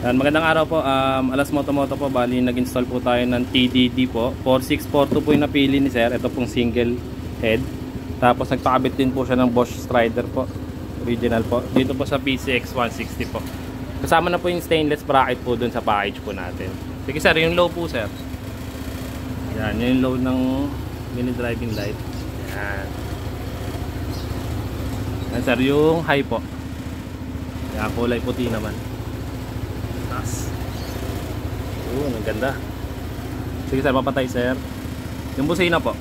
Yan, magandang araw po. Alas Moto po, bali nag-install po tayo ng TDD po. 4642 po yung napili ni sir. Ito pong single head. Tapos nagpakabit din po siya ng Bosch Strider po. Original po. Dito po sa PCX 160 po. Kasama na po yung stainless bracket po dun sa package po natin. Sige sir, yung low po sir. Yan, yung low ng mini driving light. Yan. Yan sir, yung high po. Yan, kulay puti naman. Ang ganda. Sige sir, papatay sir. Yung busina po.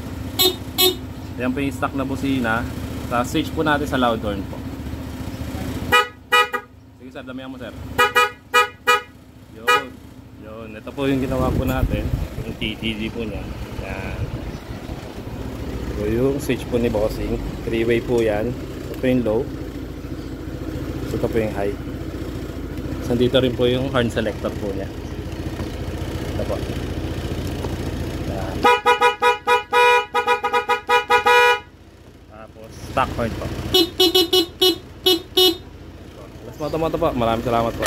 Yan po yung stock na busina. Sa switch po natin sa loud horn po. Sige sir, damihan mo sir. Yun. Yun. Ito po yung ginawa po natin. Yung TTG po niya. Yan. So yung switch po ni bossing. 3-way po yan. Ito po yung low. Ito po yung high. So dito rin po yung horn selector po niya. Ito po. Yan. Tapos stock horn po. Alas Moto po. Maraming salamat po.